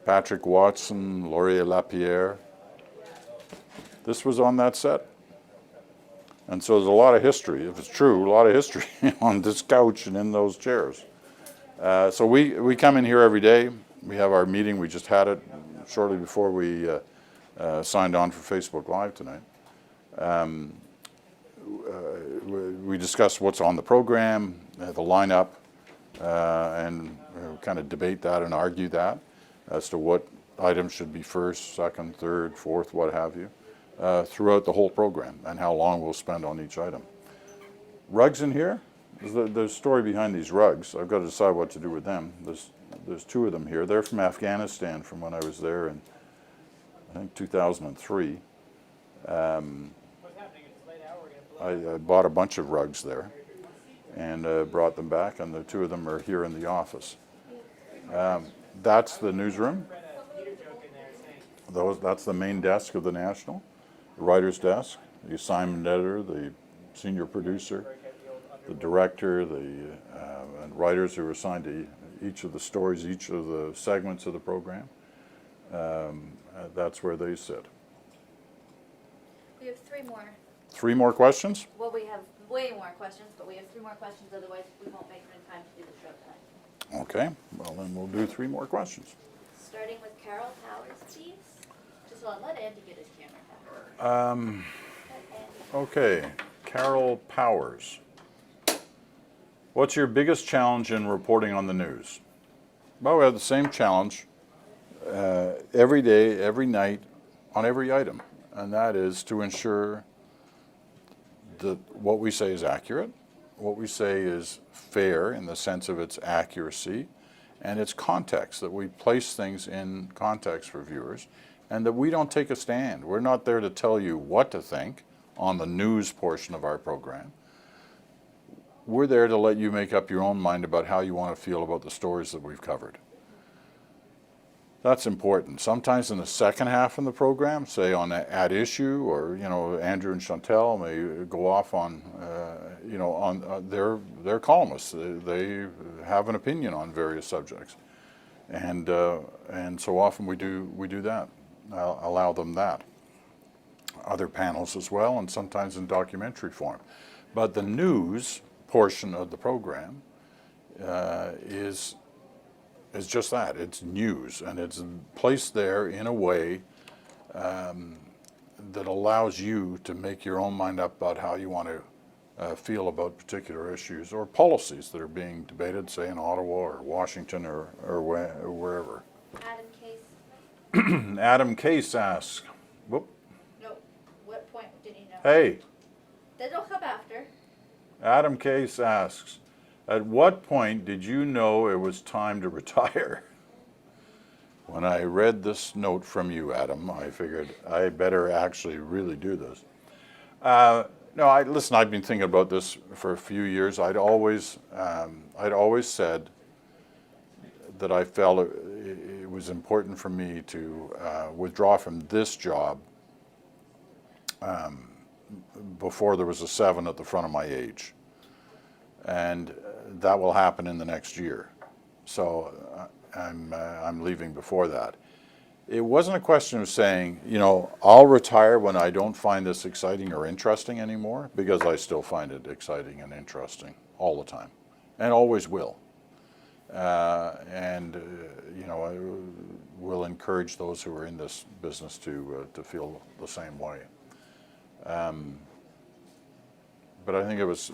Patrick Watson, Laurier Lapierre. This was on that set. And so there's a lot of history, if it's true, a lot of history on this couch and in those chairs. So we come in here every day. We have our meeting. We just had it shortly before we signed on for Facebook Live tonight. We discuss what's on the program, the lineup, and kind of debate that and argue that as to what items should be first, second, third, fourth, what have you, throughout the whole program, and how long we'll spend on each item. Rugs in here, there's a story behind these rugs. I've got to decide what to do with them. There's two of them here. They're from Afghanistan from when I was there in, I think, 2003. I bought a bunch of rugs there and brought them back, and the two of them are here in the office. That's the newsroom. That's the main desk of the National, the writer's desk, the assignment editor, the senior producer, the director, and writers who are assigned to each of the stories, each of the segments of the program. That's where they sit. We have three more. 3 more questions? Well, we have way more questions, but we have 3 more questions, otherwise we won't make it in time to do the show tonight. Okay, well then we'll do 3 more questions. Starting with Carol Powers, please. Just let Andy get his camera back. Okay, Carol Powers. What's your biggest challenge in reporting on the news? Well, we have the same challenge every day, every night, on every item, and that is to ensure that what we say is accurate, what we say is fair in the sense of its accuracy, and its context, that we place things in context for viewers, and that we don't take a stand. We're not there to tell you what to think on the news portion of our program. We're there to let you make up your own mind about how you want to feel about the stories that we've covered. That's important. Sometimes in the second half of the program, say on At Issue, or Andrew and Chantel may go off on their columnists. They have an opinion on various subjects, and so often we do that. I'll allow them that. Other panels as well, and sometimes in documentary form. But the news portion of the program is just that. It's news, and it's placed there in a way that allows you to make your own mind up about how you want to feel about particular issues or policies that are being debated, say in Ottawa or Washington or wherever. Adam Case, Adam Case asks, whoop, no, what point did you know? hey, That'll come after. Adam Case asks, at what point did you know it was time to retire? When I read this note from you, Adam, I figured I better actually really do this. No, listen, I've been thinking about this for a few years. I'd always said that I felt it was important for me to withdraw from this job before there was a 7 at the front of my age. And that will happen in the next year. So I'm leaving before that. It wasn't a question of saying, you know, I'll retire when I don't find this exciting or interesting anymore, because I still find it exciting and interesting all the time, and always will. You know, I will encourage those who are in this business to feel the same way. But I think it was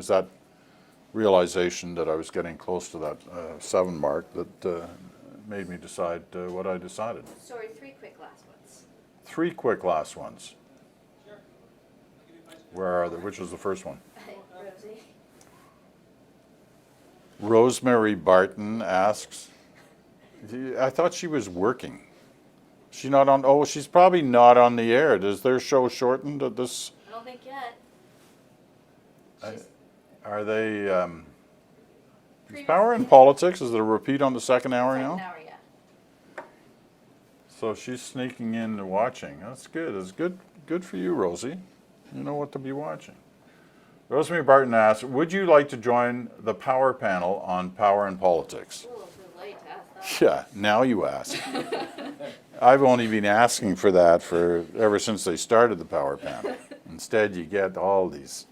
that realization that I was getting close to that 7 mark that made me decide what I decided. Sorry, 3 quick last ones. 3 quick last ones. Where are they? Which was the first one? Rosie. Rosemary Barton asks, I thought she was working. She not on, oh, she's probably not on the air. Does their show shortened at this? I don't think yet. Are they, is Previously- Power in Politics, is it a repeat on the second hour Second now? hour, yeah. So she's sneaking in and watching. That's good. It's good for you, Rosie. You know what to be watching. Rosemary Barton asks, would you like to join the Power panel on Power in Politics? Ooh, too late to ask that. Yeah, now you ask. I've only been asking for that ever since they started the Power panel. Instead, you get all these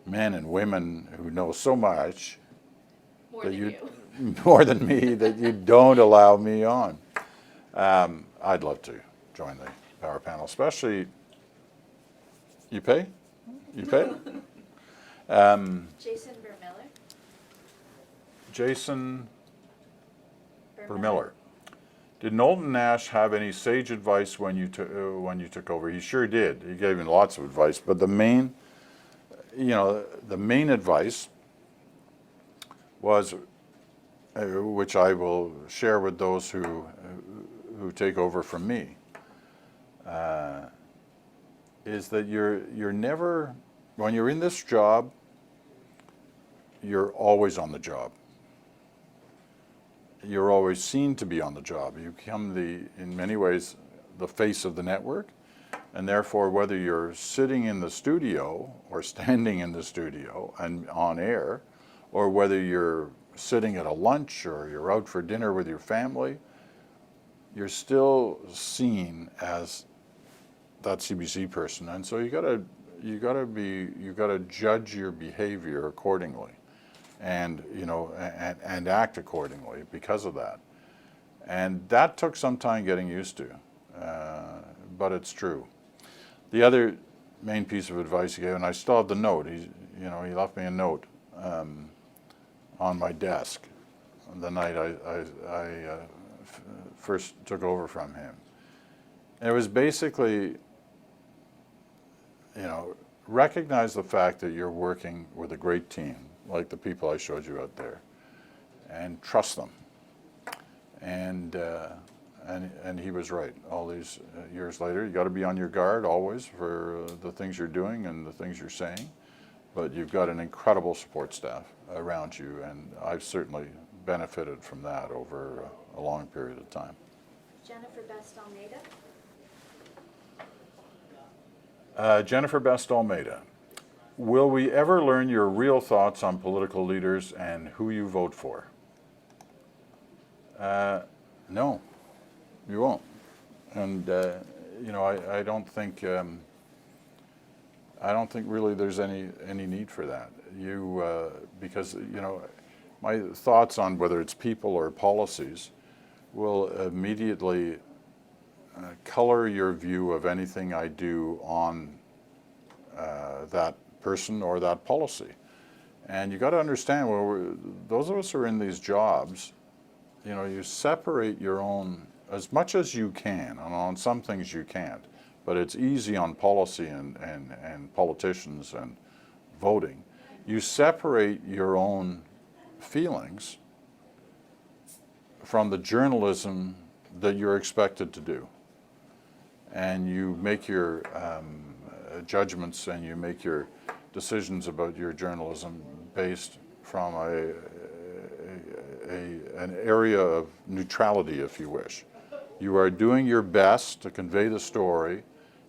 men and women who know so much More that than you. more than me, that you don't allow me on. I'd love to join the Power panel, especially. You pay? You pay? Jason Vermiller. Jason Vermiller. Did Knowlton Nash have any sage advice when you took over? He sure did. He gave me lots of advice, but the main advice was, which I will share with those who take over from me, is that you're never, when you're in this job, you're always on the job. You're always seen to be on the job. You become in many ways, the face of the network, and therefore whether you're sitting in the studio or standing in the studio and on air, or whether you're sitting at a lunch or you're out for dinner with your family, you're still seen as that CBC person, and so you gotta judge your behavior accordingly, and and act accordingly because of that, and that took some time getting used to, but it's true. The other main piece of advice he gave, and I still have the note. He left me a note on my desk the night I first took over from him. And it was basically, recognize the fact that you're working with a great team, like the people I showed you out there, and trust them. And he was right. All these years later, you got to be on your guard always for the things you're doing and the things you're saying, but you've got an incredible support staff around you, and I've certainly benefited from that over a long period of time. Jennifer Best Almeida. Jennifer Best Almeida, will we ever learn your real thoughts on political leaders and who you vote for? No, you won't. And I don't think really there's any need for that. Because my thoughts on whether it's people or policies will immediately color your view of anything I do on that person or that policy. And you got to understand, those of us who are in these jobs, you know, you separate your own as much as you can, and on some things you can't, but it's easy on policy and politicians and voting. You separate your own feelings from the journalism that you're expected to do. And you make your judgments and you make your decisions about your journalism based from an area of neutrality, if you wish. You are doing your best to convey the story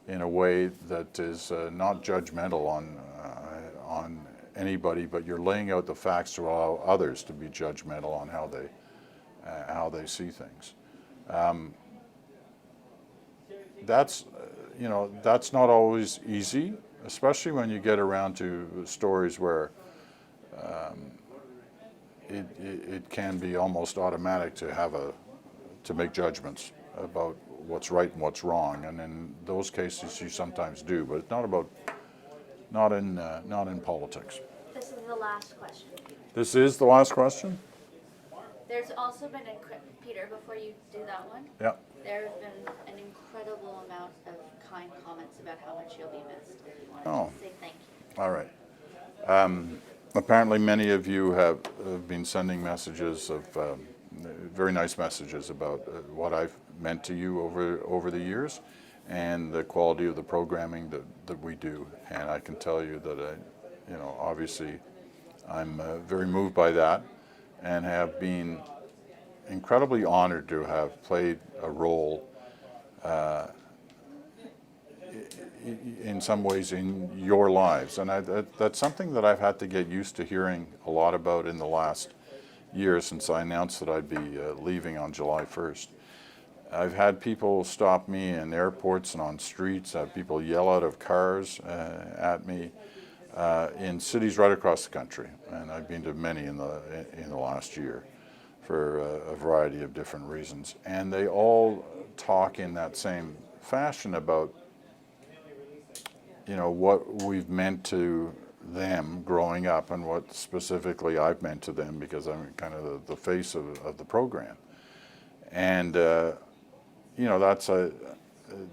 in a way that is not judgmental on anybody, but you're laying out the facts to allow others to be judgmental on how they see things. That's not always easy, especially when you get around to stories where it can be almost automatic to make judgments about what's right and what's wrong, and in those cases you sometimes do, but it's not in politics. This is the last question, Peter. This is the last question? There's also been, Peter, before you do that one, Yeah. there have been an incredible amount of kind comments about how much you'll be missed. If you wanted Oh. to say thank you. All right. Apparently many of you have been sending messages of very nice messages about what I've meant to you over the years and the quality of the programming that we do. And I can tell you that, obviously I'm very moved by that and have been incredibly honored to have played a role in some ways in your lives. And that's something that I've had to get used to hearing a lot about in the last year since I announced that I'd be leaving on July 1st. I've had people stop me in airports and on streets, people yell out of cars at me in cities right across the country. And I've been to many in the last year for a variety of different reasons. And they all talk in that same fashion about what we've meant to them growing up and what specifically I've meant to them, because I'm kind of the face of the program. And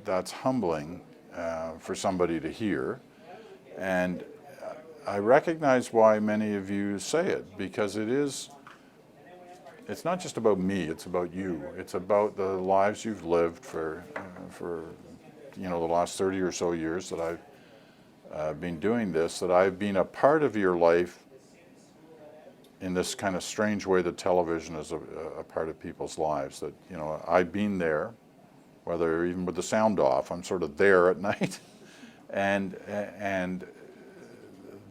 that's humbling for somebody to hear. And I recognize why many of you say it, because it's not just about me, it's about you. It's about the lives you've lived for the last 30 or so years that I've been doing this, that I've been a part of your life in this kind of strange way that television is a part of people's lives. That, I've been there, whether even with the sound off, I'm sort of there at night. and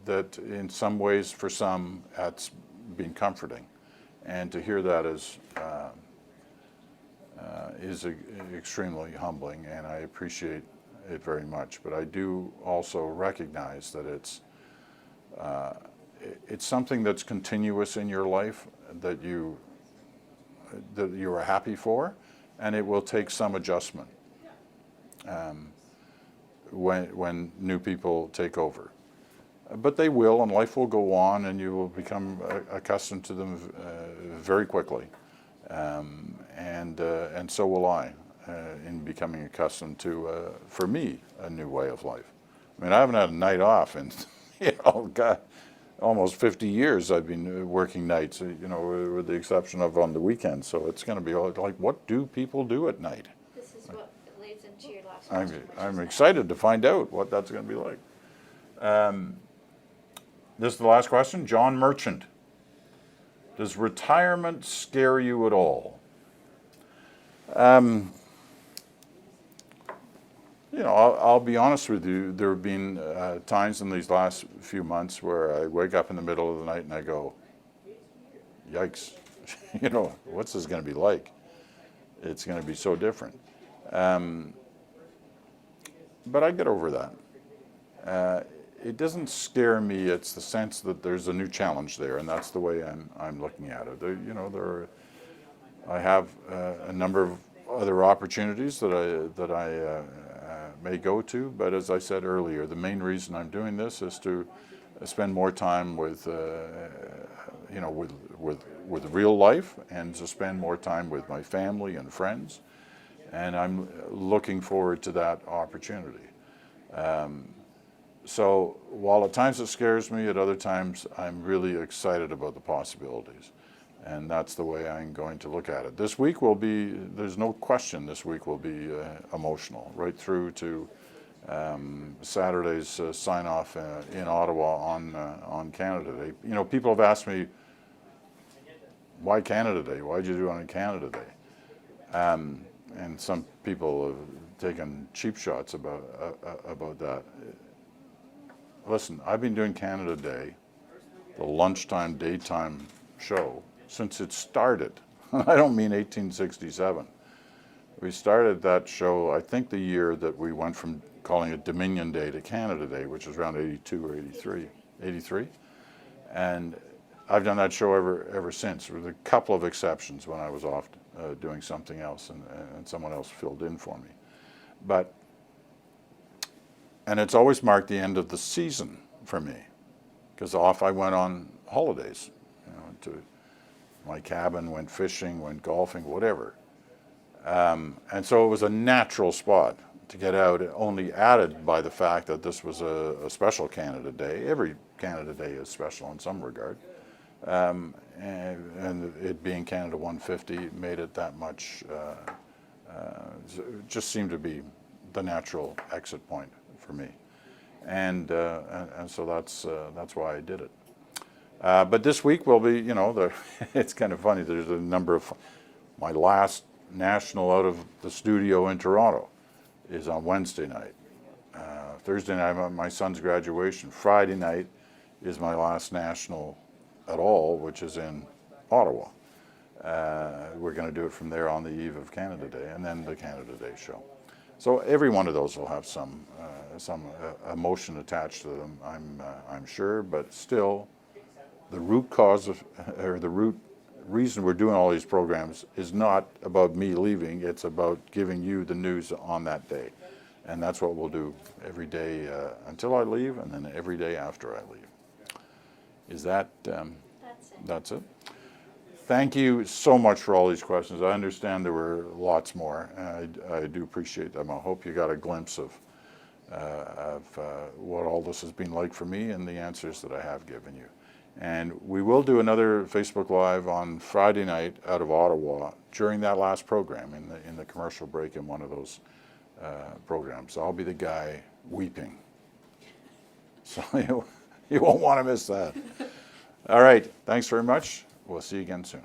that in some ways, for some, that's been comforting. And to hear that is extremely humbling, and I appreciate it very much. But I do also recognize that it's something that's continuous in your life that you are happy for, and it will take some adjustment when new people take over. But they will, and life will go on, and you will become accustomed to them very quickly, and so will I in becoming accustomed to, for me, a new way of life. I mean, I haven't had a night off in, God, almost 50 years. I've been working nights, with the exception of on the weekends. So it's going to be like, what do people do at night? This is what leads into your last question. I'm excited to find out what that's going to be like. This is the last question. John Merchant. Does retirement scare you at all? I'll be honest with you. There have been times in these last few months where I wake up in the middle of the night and I go, yikes, what's this going to be like? It's going to be so different. But I get over that. It doesn't scare me. It's the sense that there's a new challenge there, and that's the way I'm looking at it. I have a number of other opportunities that I may go to, but as I said earlier, the main reason I'm doing this is to spend more time with, with real life, and to spend more time with my family and friends, and I'm looking forward to that opportunity. So while at times it scares me, at other times I'm really excited about the possibilities. And that's the way I'm going to look at it. This week will be, there's no question this week will be emotional, right through to Saturday's sign-off in Ottawa on Canada Day. You know, people have asked me, why Canada Day? Why'd you do it on Canada Day? And some people have taken cheap shots about that. Listen, I've been doing Canada Day, the lunchtime, daytime show, since it started. I don't mean 1867. We started that show, I think, the year that we went from calling it Dominion Day to Canada Day, which was around 82 or 83. And I've done that show ever since, with a couple of exceptions when I was off doing something else and someone else filled in for me. And it's always marked the end of the season for me, because off I went on holidays, to my cabin, went fishing, went golfing, whatever. And so it was a natural spot to get out, only added by the fact that this was a special Canada Day. Every Canada Day is special in some regard. And it being Canada 150 made it that much, it just seemed to be the natural exit point for me. And so that's why I did it. But this week will be, it's kind of funny, there's a number of, my last national out of the studio in Toronto is on Wednesday night. Thursday night, my son's graduation. Friday night is my last national at all, which is in Ottawa. We're going to do it from there on the eve of Canada Day, and then the Canada Day show. So every one of those will have some emotion attached to them, I'm sure, but still, the root cause of, or the root reason we're doing all these programs is not about me leaving, it's about giving you the news on that day. And that's what we'll do every day until I leave, and then every day after I leave. Is that, that's it? Thank you so much for all these questions. I understand there were lots more, and I do appreciate them. I hope you got a glimpse of what all this has been like for me and the answers that I have given you. And we will do another Facebook Live on Friday night out of Ottawa during that last program, in the commercial break in one of those programs. I'll be the guy weeping. So you won't want to miss that. All right, thanks very much. We'll see you again soon.